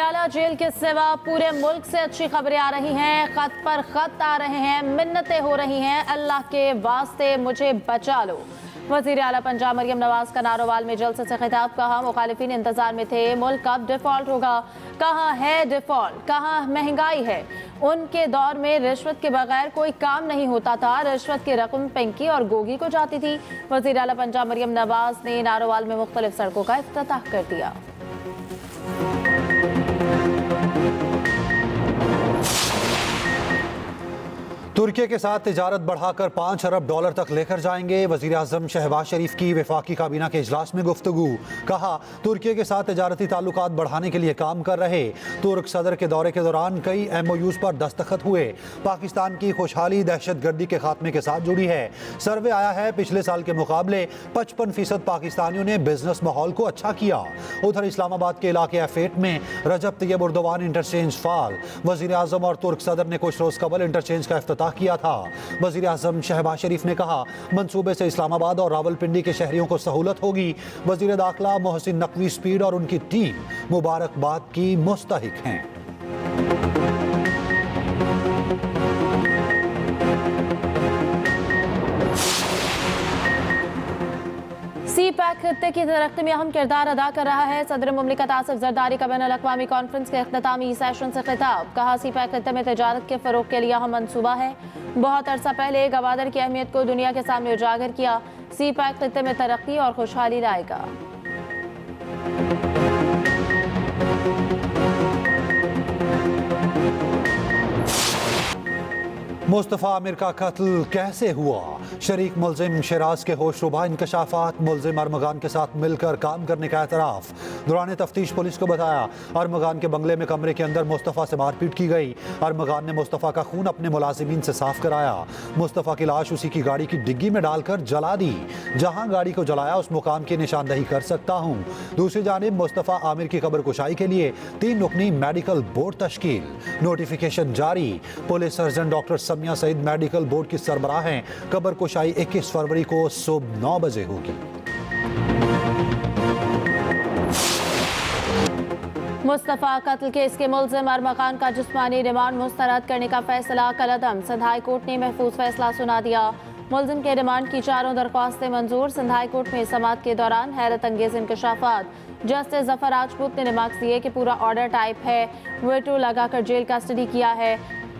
वजीराला jail के सिवा पूरे मुल्क से अच्छी खबरें आ रही हैं। खत पर खत आ रहे हैं, मिन्नतें हो रही हैं, अल्लाह के वास्ते मुझे बचा लो। वजीर आला पंजाब मरियम नवाज का नारोवाल में जलसे से खिताब। कहा मुखालिफिन इंतजार में थे, मुल्क कब डिफॉल्ट होगा। कहाँ है डिफॉल्ट, कहाँ महंगाई है। उनके दौर में रिश्वत के बगैर कोई काम नहीं होता था। रिश्वत की रकम पिंकी और गोगी को जाती थी। वजीर आला पंजाब मरियम नवाज ने नारोवाल में मुख्तलिफ सड़कों का इफ्तिताह कर दिया। तुर्की के साथ तिजारत बढ़ाकर $5 अरब तक लेकर जाएंगे। वज़ीर आज़म शहबाज शरीफ की वफाकी काबीना के इजलास में गुफ्तगू। कहा तुर्की के साथ तिजारती ताल्लुकात बढ़ाने के लिए काम कर रहे। तुर्क सदर के दौरे के दौरान कई MOUs पर दस्तखत हुए। पाकिस्तान की खुशहाली दहशतगर्दी के खात्मे के साथ जुड़ी है। सर्वे आया है पिछले साल के मुकाबले 55% पाकिस्तानियों ने बिजनेस माहौल को अच्छा किया। उधर इस्लामाबाद के इलाके F8 में रजब तैयब उर्दवान इंटरचेंज फाल। वज़ीर आज़म और तुर्क सदर ने कुछ रोज कबल इंटरचेंज का इफ्तिताह किया था। वज़ीर आज़म शहबाज शरीफ ने कहा मंसूबे से इस्लामाबाद और रावलपिंडी के शहरियों को सहूलत होगी। वज़ीर दाखिला मोहसिन नकवी स्पीड और उनकी टीम मुबारकबाद की मुस्तहिक हैं। CPEC खित्ते की तरक्की में अहम किरदार अदा कर रहा है। सदर मुमलिकत आसिफ जरदारी का बैनुल-अक़वामी कॉन्फ्रेंस के इख्तितामी सेशन से खिताब। कहा CPEC खित्ते में तिजारत के फ़रोग़ के लिए अहम मंसूबा है। बहुत अरसा पहले गवादर की अहमियत को दुनिया के सामने उजागर किया। CPEC खित्ते में तरक्की और खुशहाली लाएगा। मुस्तफ़ा आमिर का कत्ल कैसे हुआ। शरीक मुलजिम शराज के होशरुबा इंकशाफात। मुलजिम अरमगान के साथ मिलकर काम करने का एतराफ़। दौरान तफ्तीश पुलिस को बताया अरमगान के बंगले में कमरे के अंदर मुस्तफ़ा से मारपीट की गई। अरमगान ने मुस्तफ़ा का खून अपने मुलाजिमीन से साफ कराया। मुस्तफ़ा की लाश उसी की गाड़ी की डिग्गी में डालकर जला दी। जहां गाड़ी को जलाया उस मुकाम की निशानदही कर सकता हूं। दूसरी जानिब मुस्तफ़ा आमिर की कब्र कुशाई के लिए 3 रुकनी मेडिकल बोर्ड तश्कील। नोटिफिकेशन जारी। Police surgeon doctor Samiya Saeed medical board की सरबराह हैं। कब्र कुशाई 21 फरवरी को सुबह 9 बजे होगी। मुस्तफ़ा कत्ल केस के मुलजिम अरमगान का जिस्मानी रिमांड मुस्तरद करने का फैसला कलअदम। सिंध हाई कोर्ट ने महफूज फैसला सुना दिया। मुलजिम के रिमांड की 4 दरख्वास्तें मंजूर। सिंध हाई कोर्ट में समाअत के दौरान हैरत अंगेज इंकशाफात। जस्टिस जफर राजपूत ने रिमार्क्स दिए कि पूरा ऑर्डर टाइप है। वेटो लगाकर जेल कस्टडी किया है।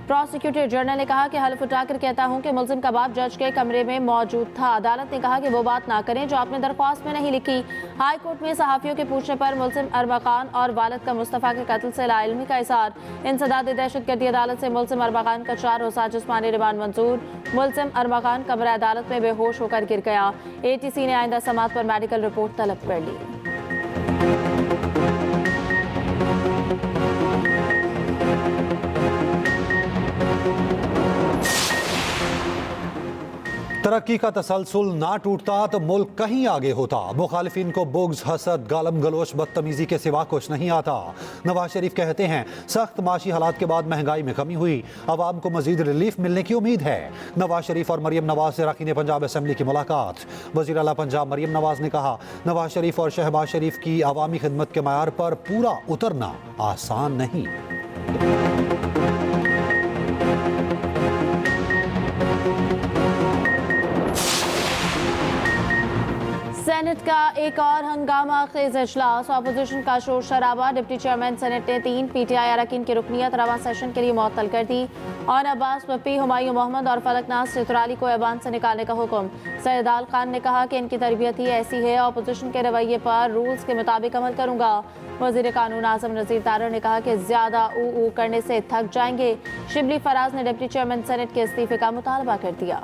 प्रोसिक्यूटर जनरल ने कहा कि हल्फ उठाकर कहता हूं कि मुलजिम का बाप जज के कमरे में मौजूद था। अदालत ने कहा कि वो बात ना करें जो आपने दरख्वास्त में नहीं लिखी। हाई कोर्ट में सहाफ़ियों के पूछने पर मुलजिम अरमगान और वालिद का मुस्तफ़ा के कत्ल से लाइल्मी का इज़हार। इंसदाद दहशतगर्दी अदालत से मुलजिम अरमगान का 4 रोज़ा जिस्मानी रिमांड मंजूर। मुलजिम अरमगान कमरा अदालत में बेहोश होकर गिर गया। ATC ने आइंदा समाअत पर मेडिकल रिपोर्ट तलब कर ली। तरक्की का तसलसल ना टूटता तो मुल्क कहीं आगे होता। मुखालिफिन को बुग़्ज़, हसद, गालम गलोच, बदतमीजी के सिवा कुछ नहीं आता। नवाज शरीफ कहते हैं सख्त माशी हालात के बाद महंगाई में कमी हुई। अवाम को मजीद रिलीफ मिलने की उम्मीद है। नवाज शरीफ और मरियम नवाज से अरकान पंजाब असम्बली की मुलाकात। वज़ीर आला पंजाब मरियम नवाज ने कहा नवाज शरीफ और शहबाज शरीफ की अवामी खिदमत के मयार पर पूरा उतरना आसान नहीं। सेनेट का एक और हंगामा खेज इजलास। अपोजिशन का शोर शराबा। डिप्टी चेयरमैन सेनेट ने 3 PTI अरकान की रुकनियत रवा सेशन के लिए मुअत्तल कर दी। और अब्बास पप्पी, हुमायूं मोहम्मद और फलकनाज चित्राली को ऐवान से निकालने का हुक्म। सैयदाल खान ने कहा कि इनकी तरबियत ही ऐसी है, अपोजिशन के रवैये पर रूल्स के मुताबिक अमल करूंगा। वजीर कानून आजम नज़ीर तारड़ ने कहा कि ज्यादा ऊ करने से थक जाएंगे। शिबली फराज ने डिप्टी चेयरमैन सेनेट के इस्तीफे का मुतालबा कर दिया।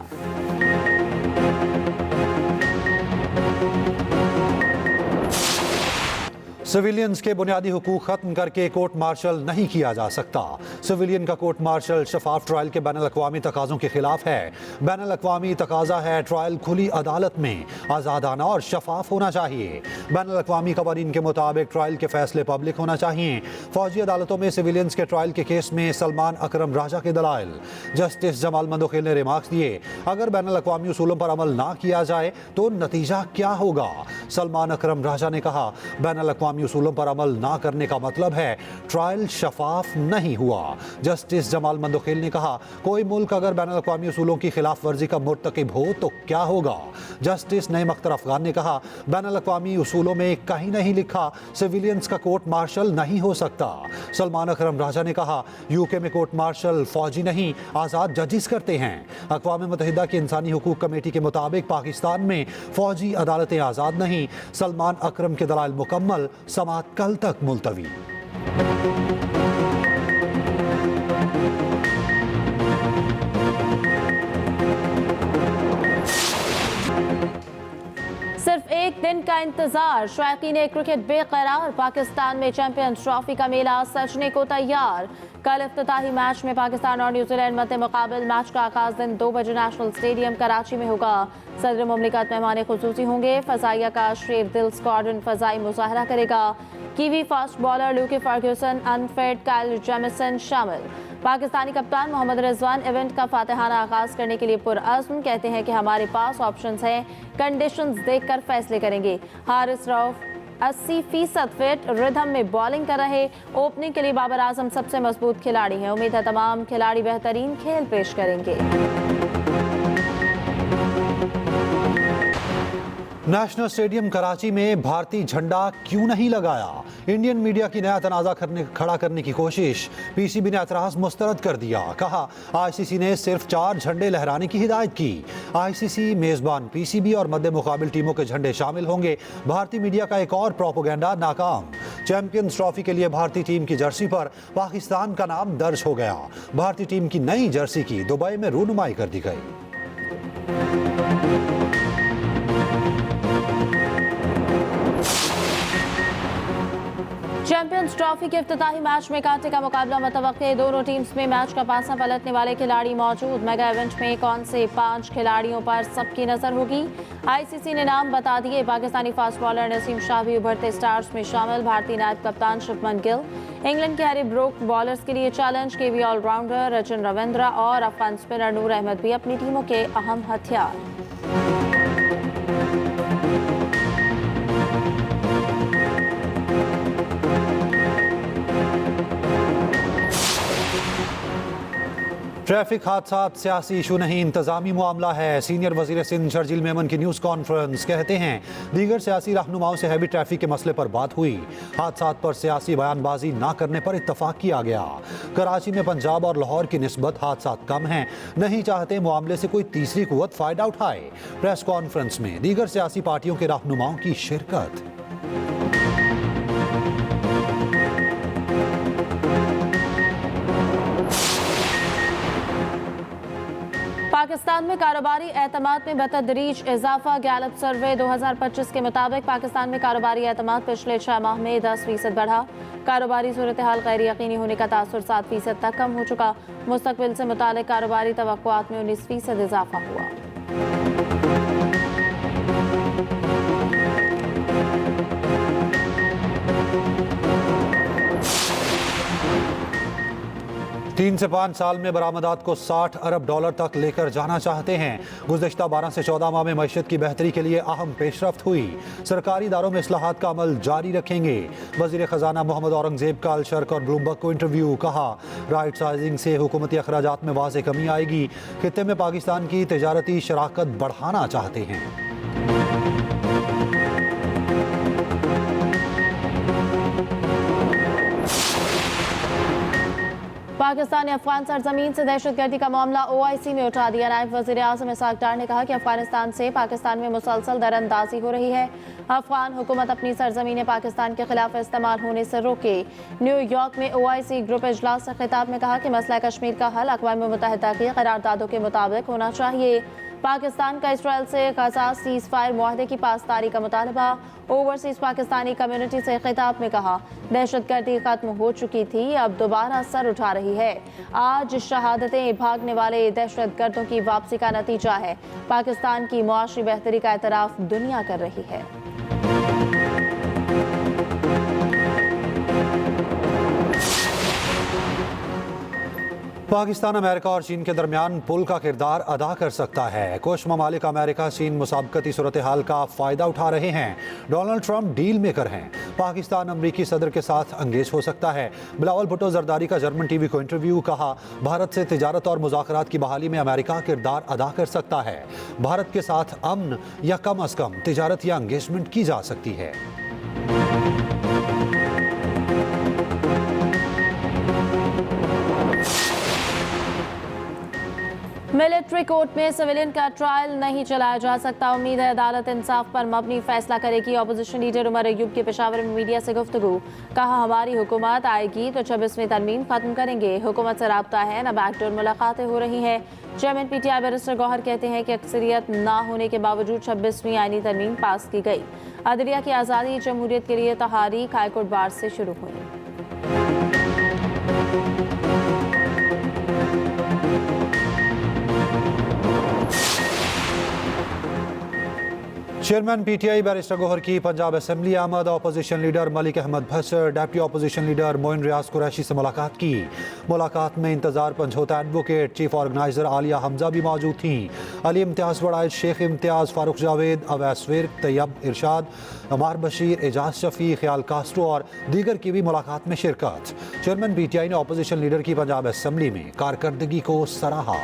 सिविलियंस के बुनियादी हुकूक खत्म करके कोर्ट मार्शल नहीं किया जा सकता। सिविलियन का कोर्ट मार्शल शफाफ ट्रायल के बैनुल-अक़वामी तकाज़ों के खिलाफ है। बैनुल-अक़वामी तकाज़ा है ट्रायल खुली अदालत में आज़ादाना और शफाफ होना चाहिए। बैनुल-अक़वामी क़वानीन के मुताबिक ट्रायल के फैसले पब्लिक होना चाहिए। फौजी अदालतों में सिविलियंस के ट्रायल के केस में सलमान अकरम राजा के दलाइल। जस्टिस जमाल मंदोखिल ने रिमार्क्स दिए अगर बैनुल-अक़वामी उसूलों पर अमल ना किया जाए तो नतीजा क्या होगा। सलमान अकरम राजा ने कहा बैनुल-अक़वामी अक़वामी उसूलों पर अमल ना करने का मतलब है ट्रायल शफाफ नहीं हुआ। जस्टिस जमाल मंदोखेल ने कहा, कोई मुल्क अगर बैनुल अक़वामी उसूलों की खिलाफ वर्जी का मुर्तकिब हो तो क्या होगा। जस्टिस नईम अख्तर अफगान ने कहा, बैनुल अक़वामी उसूलों में कहीं नहीं लिखा सिविलियंस का कोर्ट मार्शल नहीं हो सकता। सलमान अकरम राजा ने कहा, यूके में कोर्ट मार्शल फौजी नहीं आज़ाद जजिस करते हैं। अक़वाम मुत्तहिदा की इंसानी हुकूक कमेटी के मुताबिक पाकिस्तान में फौजी अदालतें आज़ाद नहीं। सलमान अकरम के दलाइल मुकम्मल, समाअत कल तक मुलतवी। सिर्फ एक दिन का इंतजार, शायकीन क्रिकेट बेकरार। पाकिस्तान में चैंपियंस ट्रॉफी का मेला सजने को तैयार। कल इफ्तिताही मैच में पाकिस्तान और न्यूजीलैंड मध्य मुकाबिल। मैच का आगाज दिन 2 बजे नेशनल स्टेडियम कराची में होगा। सदर मुमलिकत मेहमान खुसूसी होंगे। फजाइया का अशरफ दिल स्क्वाड्रन फजाई मुजाहरा करेगा। Kiwi fast bowler Lockie Ferguson, unfit Kyle Jamieson शामिल। पाकिस्तानी कप्तान मोहम्मद रिजवान इवेंट का फातिहाना आगाज करने के लिए पुरअज़्म, कहते हैं कि हमारे पास ऑप्शंस हैं, कंडीशंस देखकर फैसले करेंगे। हारिस रऊफ 80% फिट, रिदम में बॉलिंग कर रहे। ओपनिंग के लिए बाबर आजम सबसे मजबूत खिलाड़ी हैं। उम्मीद है तमाम खिलाड़ी बेहतरीन खेल पेश करेंगे। नेशनल स्टेडियम कराची में भारतीय झंडा क्यों नहीं लगाया? इंडियन मीडिया की नया तनाज़ा खड़ा करने की कोशिश। पीसीबी ने एतराज़ मुस्तरद कर दिया। कहा, आईसीसी ने सिर्फ 4 झंडे लहराने की हिदायत की। आईसीसी मेज़बान पीसीबी और मध्य मुकाबिल टीमों के झंडे शामिल होंगे। भारतीय मीडिया का एक और प्रोपेगेंडा नाकाम। चैंपियंस ट्रॉफी के लिए भारतीय टीम की जर्सी पर पाकिस्तान का नाम दर्ज हो गया। भारतीय टीम की नई जर्सी की दुबई में रूनुमाई कर दी गई। चैंपियंस ट्रॉफी के इफ्तिताही मैच में कांटे का मुकाबला मुतवक्के। दोनों टीम्स में मैच का पासा पलटने वाले खिलाड़ी मौजूद। मेगा इवेंट में कौन से 5 खिलाड़ियों पर सबकी नजर होगी? आईसीसी ने नाम बता दिए। पाकिस्तानी फास्ट बॉलर नसीम शाह भी उभरते स्टार्स में शामिल। भारतीय नायब कप्तान शुभमन गिल, इंग्लैंड के हैरी ब्रूक बॉलर्स के लिए चैलेंज। केवी ऑलराउंडर रचिन रविंद्रा और अफगान स्पिनर नूर अहमद भी अपनी टीमों के अहम हथियार। ट्रैफिक हादसा सियासी इशू नहीं, इंतजामी मामला है। सीनियर वजीर सिंध शर्जील मेमन की न्यूज़ कॉन्फ्रेंस, कहते हैं दीगर सियासी रहनुमाओं से हैवी ट्रैफिक के मसले पर बात हुई। हादसात पर सियासी बयानबाजी ना करने पर इत्तफाक किया गया। कराची में पंजाब और लाहौर की निस्बत हादसात कम हैं, नहीं चाहते मामले से कोई तीसरी कुव्वत फ़ायदा उठाए। प्रेस कॉन्फ्रेंस में दीगर सियासी पार्टियों के रहनुमाओं की शिरकत। पाकिस्तान में कारोबारी एतमाद में बतदरीज इजाफा। गैलप सर्वे 2025 के मुताबिक पाकिस्तान में कारोबारी एतमाद पिछले 6 माह में 10% बढ़ा। कारोबारी सूरत हाल गैर यकीनी होने का तासुर 7% तक कम हो चुका। मुस्तकबिल से मुतालिक कारोबारी तवक्कुआत में 19% इजाफा हुआ। $3 से 5 साल में बरामदात को $60 अरब तक लेकर जाना चाहते हैं। गुज़श्ता 12 से 14 माह में मईशत की बेहतरी के लिए अहम पेशरफ्त हुई। सरकारी इदारों में इस्लाहात का अमल जारी रखेंगे। वज़ीर ख़जाना मोहम्मद औरंगज़ेब का अल शर्क और ब्लूमबर्ग को इंटरव्यू। कहा, राइट साइजिंग से हुकूमती अखराजात में वाज़ेह कमी आएगी। खित्ते में पाकिस्तान की तजारती शराकत बढ़ाना चाहते हैं। पाकिस्तान ने अफगान सरजमीन से दहशतगर्दी का मामला OIC में उठा दिया। नायब वज़ीर आज़म इसहाक डार ने कहा कि अफगानिस्तान से पाकिस्तान में मुसलसल दरअंदाजी हो रही है। अफगान हुकूमत अपनी सरजमीन पाकिस्तान के खिलाफ इस्तेमाल होने से रोके। न्यूयॉर्क में OIC ग्रुप इजलास से खिताब में कहा कि मसला कश्मीर का हल अक़वाम मुत्तहिदा की करारदादों के मुताबिक होना चाहिए। पाकिस्तान का इसराइल से गजा सीज़ फायर मुआहदे की पासदारी का मुतालबा। ओवरसीज पाकिस्तानी कम्युनिटी से खिताब में कहा, दहशतगर्दी खत्म हो चुकी थी, अब दोबारा सर उठा रही है। आज शहादतें भागने वाले दहशतगर्दों की वापसी का नतीजा है। पाकिस्तान की मुआशी बेहतरी का एतराफ़ दुनिया कर रही है। पाकिस्तान अमेरिका और चीन के दरमियान पुल का किरदार अदा कर सकता है। कुछ ममालिक अमेरिका चीन मुसाबकती सूरत हाल का फ़ायदा उठा रहे हैं। डोनाल्ड ट्रंप डील मेकर हैं। पाकिस्तान अमरीकी सदर के साथ अंगेज हो सकता है। बिलावल भुट्टो जरदारी का जर्मन टीवी को इंटरव्यू। कहा, भारत से तिजारत और मुज़ाकरात की बहाली में अमेरिका किरदार अदा कर सकता है। भारत के साथ अमन या कम अज़ कम तिजारत या अंगेजमेंट की जा सकती है। मिलिट्री कोर्ट में सिविलियन का ट्रायल नहीं चलाया जा सकता। उम्मीद है अदालत इंसाफ पर मबनी फैसला करेगी। ऑपोजिशन लीडर उमर अयूब के पेशावर में मीडिया से गुफ्तगू। कहा, हमारी हुकूमत आएगी तो 26वीं तरमीम खत्म करेंगे। हुकूमत से राब्ता है, न बैकडोर मुलाकातें हो रही हैं। चेयरमैन PTI बैरिस्टर गौहर कहते हैं कि अक्सरियत ना होने के बावजूद 26वीं आईनी तरमीम पास की गई। अदलिया की आज़ादी जमहूरियत के लिए तहारीक हाईकोर्ट बार से शुरू हुई। चेयरमैन PTI बैरिस्टर गौहर की पंजाब असेंबली आमद। Opposition leader Malik Ahmad Bhachar, deputy opposition leader Moin Riaz Qureshi से मुलाकात की। मुलाकात में Intezar Panjutha advocate, chief organiser Aliya Hamza भी मौजूद थीं। अली इम्तियाज वड़ाइल, शेख इम्तियाज, फारूक जावेद, अवैस विर्क, तैयब इरशाद, अमार बशीर, एजाज शफी, ख्याल कास्ट्रो और दीगर की भी मुलाकात में शिरकत। चेयरमैन PTI ने अपोजिशन लीडर की पंजाब असेंबली में कारकर्दगी को सराहा।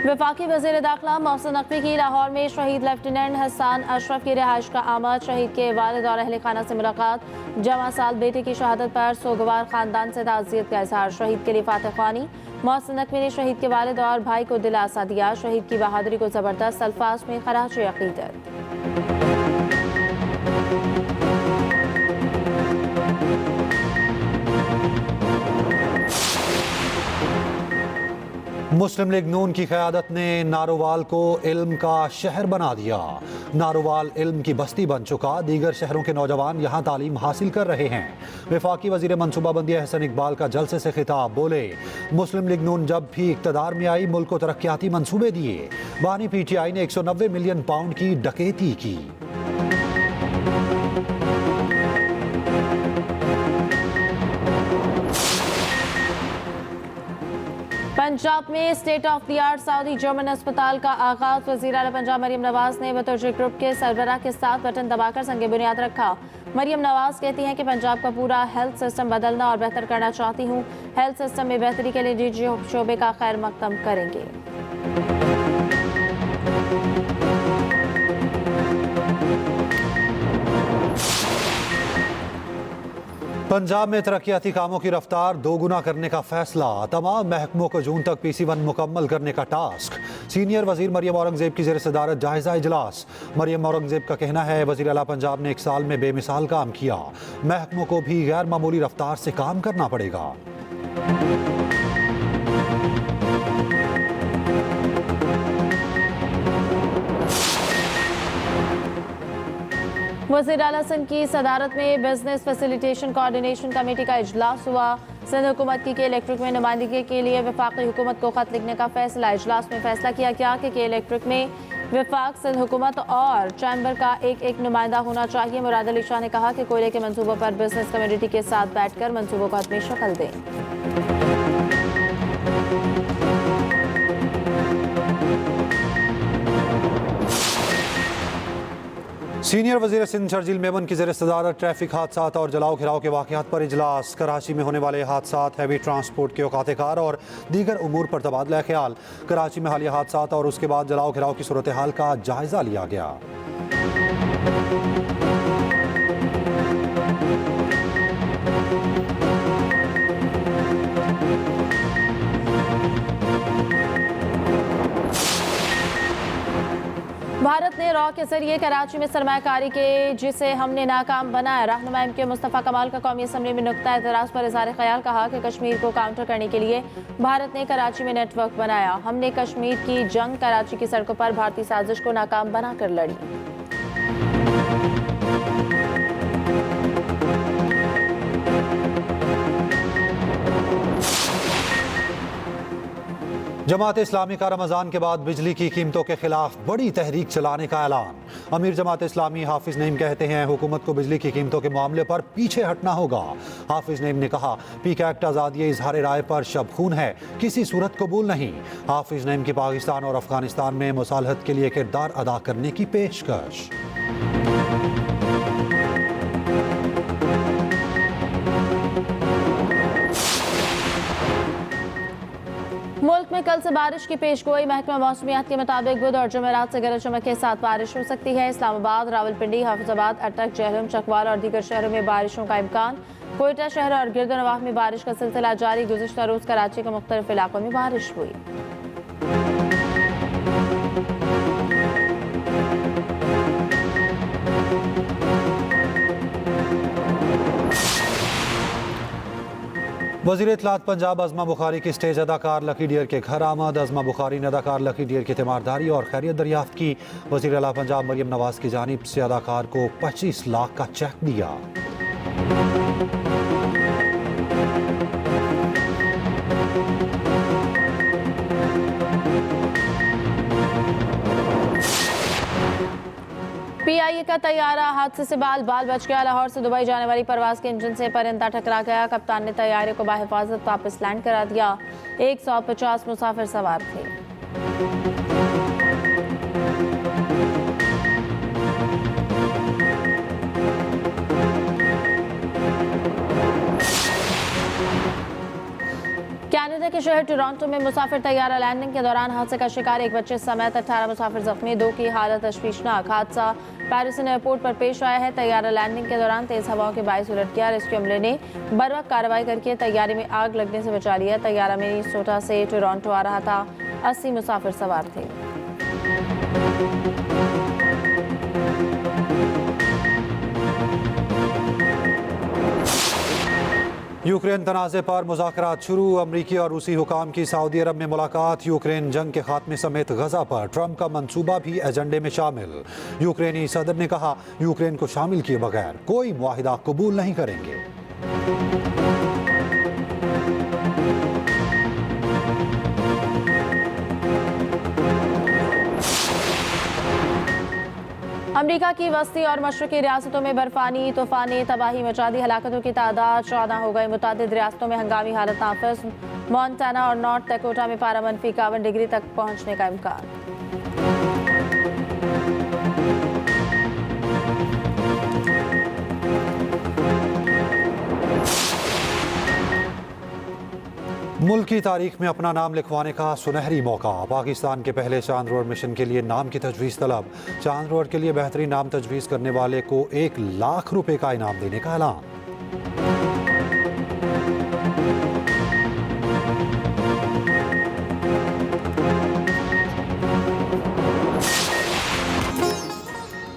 वफाकी वज़ीर दाखिला मोहसिन नकवी की लाहौर में शहीद लेफ्टिनेंट हसन अशरफ की रिहाइश का आमद। शहीद के वालिद और अहले खाना से मुलाकात। जवां साल बेटे की शहादत पर सोगवार खानदान से ताज़ियत का इजहार। शहीद के लिए फातह ख्वानी। मोहसिन नकवी ने शहीद के वालिद और भाई को दिलासा दिया। शहीद की बहादुरी को ज़बरदस्त अल्फाज में खराज अक़ीदत। मुस्लिम लीग नून की क़यादत ने नारोवाल को इल्म का शहर बना दिया। नारोवाल इल्म की बस्ती बन चुका। दीगर शहरों के नौजवान यहाँ तालीम हासिल कर रहे हैं। वफाकी वज़ीर मनसूबाबंदी अहसन इकबाल का जलसे से खिताब। बोले, मुस्लिम लीग नून जब भी इक़्तिदार में आई मुल्क को तरक्याती मंसूबे दिए। बानी PTI ने 190 मिलियन पाउंड की डकैती की। पंजाब में state of the art Saudi German अस्पताल का आगाज। वज़ीर आला पंजाब मरियम नवाज ने बतौर ग्रुप के सरबराह के साथ बटन दबाकर संगे बुनियाद रखा। मरियम नवाज कहती हैं कि पंजाब का पूरा हेल्थ सिस्टम बदलना और बेहतर करना चाहती हूँ। हेल्थ सिस्टम में बेहतरी के लिए निजी शोबे का खैर मकदम करेंगे। पंजाब में तरक्याती कामों की रफ्तार दोगुना करने का फैसला। तमाम महकमों को जून तक PC1 मुकम्मल करने का टास्क। सीनियर वजीर मरियम औरंगजेब की ज़ेर सदारत जायजा इजलास। मरियम औरंगजेब का कहना है, वज़ीर आला पंजाब ने 1 साल में बेमिसाल काम किया। महकमों को भी गैर मामूली रफ्तार से काम करना पड़ेगा। वज़ीर आला सिंध की सदारत में बिजनेस फैसिलिटेशन कोऑर्डिनेशन कमेटी का इजलास हुआ। सिंध हुकूमत की के इलेक्ट्रिक में नुमाइंदगी के लिए वफाकी हुकूमत को खत लिखने का फैसला। इजलास में फैसला किया गया कि के इलेक्ट्रिक में वफाक, सिंध हुकूमत और चैम्बर का एक नुमाइंदा होना चाहिए। मुराद अली शाह ने कहा कि कोयले के मंसूबों पर बिजनेस कम्युनिटी के साथ बैठकर मंसूबों को हतमी शक्ल दें। सीनियर वज़ीर सिंध शर्जील मेमन की ज़ेर सदारत ट्रैफिक हादसात और जलाओ घिराव के वाक़यात पर इजलास। कराची में होने वाले हादसात, हैवी ट्रांसपोर्ट के औकात कार और दीगर उमूर पर तबादला ख्याल। कराची में हालिया हादसात और उसके बाद जलाओ घिराव की सूरत हाल का जायजा लिया गया। भारत ने रॉ के जरिए कराची में सरमायाकारी के जिसे हमने नाकाम बनाया। रहनुमा MK मुस्तफ़ा कमाल का कौमी असम्बली में नुक्ता एतराज़ पर इज़हार ख्याल। कहा कि कश्मीर को काउंटर करने के लिए भारत ने कराची में नेटवर्क बनाया। हमने कश्मीर की जंग कराची की सड़कों पर भारतीय साजिश को नाकाम बनाकर लड़ी। जमात इस्लामी का रमज़ान के बाद बिजली की कीमतों के खिलाफ बड़ी तहरीक चलाने का ऐलान। अमीर जमात इस्लामी हाफिज नईम कहते हैं हुकूमत को बिजली की कीमतों के मामले पर पीछे हटना होगा। हाफिज नईम ने कहा पीक एक्ट आज़ादी इजहार राय पर शबखून है, किसी सूरत कबूल नहीं। हाफिज नईम की पाकिस्तान और अफगानिस्तान में मुसालहत के लिए किरदार अदा करने की पेशकश। मुल्क में कल से बारिश की पेशगोई। महकमा मौसमियात के मुताबिक बुध और जुमेरात से गरज चमक के साथ बारिश हो सकती है। इस्लामाबाद, रावलपिंडी, हाफिजाबाद, अटक, जहलम, चकवाल और दीगर शहरों में बारिशों का इम्कान। कोयटा शहर और गिरदनवाह में बारिश का सिलसिला जारी। गुज़िश्ता रोज कराची के मुख्तलिफ इलाकों में बारिश हुई। वज़ीर इत्तलात पंजाब अज़मा बुखारी की स्टेज अदाकार लकी डियर के घर आमद। अज़मा बुखारी ने अदाकार लकी डियर की तीमारदारी और खैरियत दरियाफ्त की। वज़ीर आला पंजाब मरियम नवाज की जानिब से अदाकार को 25 लाख का चेक दिया। PIA का तैयारा हादसे से बाल बच गया। लाहौर से दुबई जाने वाली परवाज के इंजन से परिंदा टकरा गया। कप्तान ने तैयारे को बाहिफाजत वापस लैंड करा दिया। 150 मुसाफिर सवार थे। कनाडा के शहर टोरंटो में मुसाफिर तैयारा लैंडिंग के दौरान हादसे का शिकार। एक बच्चे समेत 18 मुसाफिर जख्मी, 2 की हालत तशवीशनाक। हादसा पैरिसन एयरपोर्ट पर पेश आया है। तैयारा लैंडिंग के दौरान तेज हवाओं के बायस उलट गया। रेस्क्यू अमले ने बरवक्त कार्रवाई करके तैयारे में आग लगने से बचा लिया। तैयारा मिनीसोटा से टोरंटो आ रहा था। 80 मुसाफिर सवार थे। यूक्रेन तनाज़े पर मुज़ाकरात शुरू। अमरीकी और रूसी हुकाम की सऊदी अरब में मुलाकात। यूक्रेन जंग के खात्मे समेत गजा पर ट्रंप का मंसूबा भी एजेंडे में शामिल। यूक्रेनी सदर ने कहा यूक्रेन को शामिल किए बगैर कोई मुआहिदा कबूल नहीं करेंगे। अमरीका की वस्ती और मशरकी रियासतों में बर्फानी तूफानी तबाही मचा दी। हलाकतों की तादाद 14 हो गई। मुतादिद रियासतों में हंगामी हालत नाफिज। मोंटाना और नॉर्थ डकोटा में पारा -51 डिग्री तक पहुंचने का इम्कान। मुल्क की तारीख में अपना नाम लिखवाने का सुनहरी मौका। पाकिस्तान के पहले चांद रोड मिशन के लिए नाम की तजवीज़ तलब। चांद रोड के लिए बेहतरीन नाम तजवीज़ करने वाले को 1 लाख रुपए का इनाम देने का ऐलान।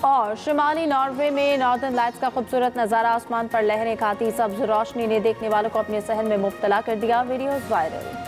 और शुमाली नॉर्वे में नॉर्दर्न लाइट्स का खूबसूरत नज़ारा। आसमान पर लहरें खाती सब्ज रोशनी ने देखने वालों को अपने सहन में मुब्तला कर दिया। Videos viral.